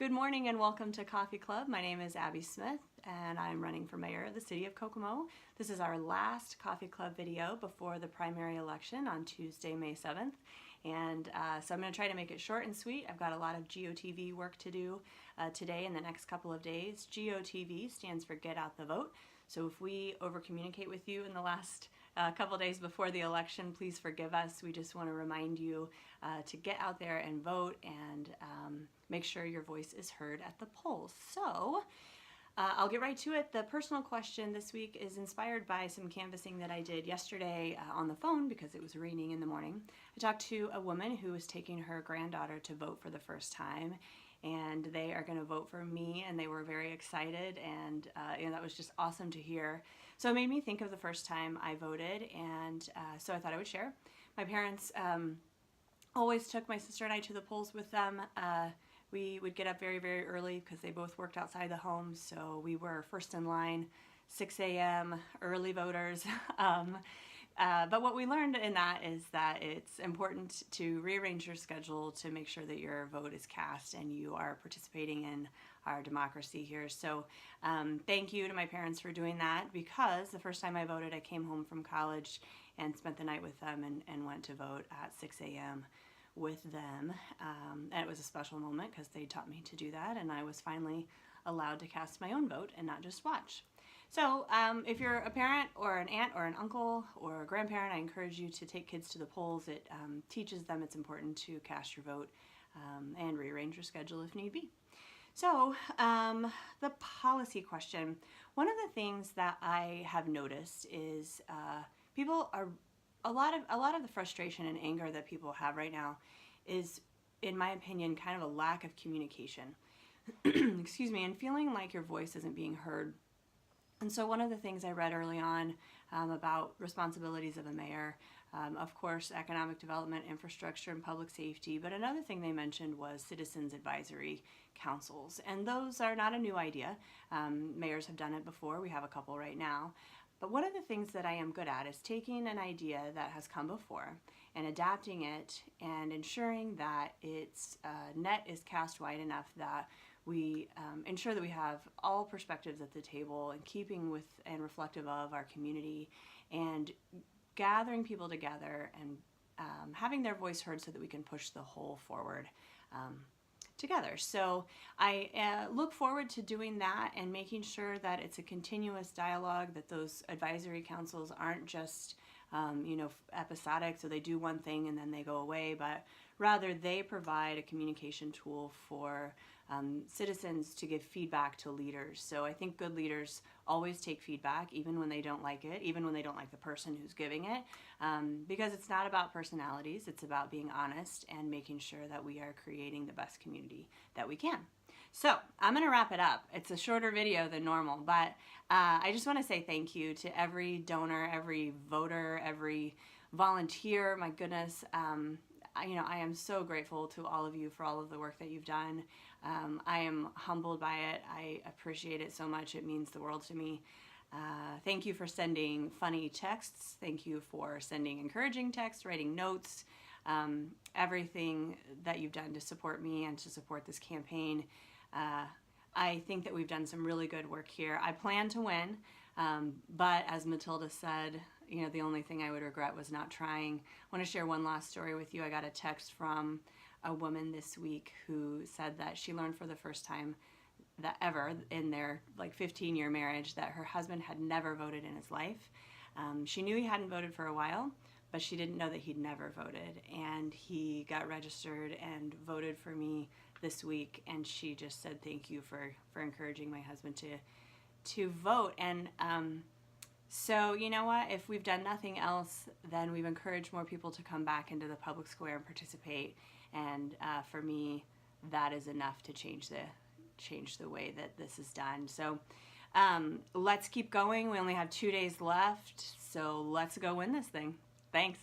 Good morning and welcome to Coffee Club. My name is Abby Smith and I'm running for mayor of the city of Kokomo. This is our last Coffee Club video before the primary election on Tuesday, May 7th. And so I'm going to try to make it short and sweet. I've got a lot of GOTV work to do today and the next couple of days. GOTV stands for Get Out the Vote. So if we over communicate with you in the last couple days before the election, please forgive us. We just want to remind you to get out there and vote and make sure your voice is heard at the polls. So I'll get right to it. The personal question this week is inspired by some canvassing that I did yesterday on the phone because it was raining in the morning. I talked to a woman who was taking her granddaughter to vote for the first time, and they are going to vote for me, and they were very excited, and that was just awesome to hear. So it made me think of the first time I voted, and so I thought I would share. My parents always took my sister and I to the polls with them. We would get up very, very early because they both worked outside the home, so we were first in line, 6 a.m., early voters. But what we learned in that is that it's important to rearrange your schedule to make sure that your vote is cast and you are participating in our democracy here. So thank you to my parents for doing that, because the first time I voted, I came home from college and spent the night with them and went to vote at 6 a.m. with them. And it was a special moment because they taught me to do that, and I was finally allowed to cast my own vote and not just watch. So if you're a parent or an aunt or an uncle or a grandparent, I encourage you to take kids to the polls. It teaches them it's important to cast your vote and rearrange your schedule if need be. So the policy question. One of the things that I have noticed is people are, a lot of the frustration and anger that people have right now is, in my opinion, kind of a lack of communication. Excuse me, and feeling like your voice isn't being heard. And so one of the things I read early on about responsibilities of a mayor, of course, economic development, infrastructure, and public safety, but another thing they mentioned was citizens advisory councils. And those are not a new idea. Mayors have done it before. We have a couple right now. But one of the things that I am good at is taking an idea that has come before and adapting it and ensuring that its net is cast wide enough that we ensure that we have all perspectives at the table and keeping with and reflective of our community and gathering people together and having their voice heard so that we can push the whole forward together. So I look forward to doing that and making sure that it's a continuous dialogue, that those advisory councils aren't just episodic, so they do one thing and then they go away, but rather they provide a communication tool for citizens to give feedback to leaders. So I think good leaders always take feedback, even when they don't like it, even when they don't like the person who's giving it, because it's not about personalities, it's about being honest and making sure that we are creating the best community that we can. So I'm going to wrap it up. It's a shorter video than normal, but I just want to say thank you to every donor, every voter, every volunteer. My goodness, I am so grateful to all of you for all of the work that you've done. I am humbled by it. I appreciate it so much. It means the world to me. Thank you for sending funny texts. Thank you for sending encouraging texts, writing notes, everything that you've done to support me and to support this campaign. I think that we've done some really good work here. I plan to win, but as Matilda said, the only thing I would regret was not trying. I want to share one last story with you. I got a text from a woman this week who said that she learned for the first time that ever in their 15-year marriage that her husband had never voted in his life. She knew he hadn't voted for a while, but she didn't know that he'd never voted, and he got registered and voted for me this week, and she just said thank you for encouraging my husband to vote. And so you know what, if we've done nothing else, then we've encouraged more people to come back into the public square and participate, and for me that is enough to change the way that this is done. So let's keep going. We only have 2 days left, so let's go win this thing. Thanks.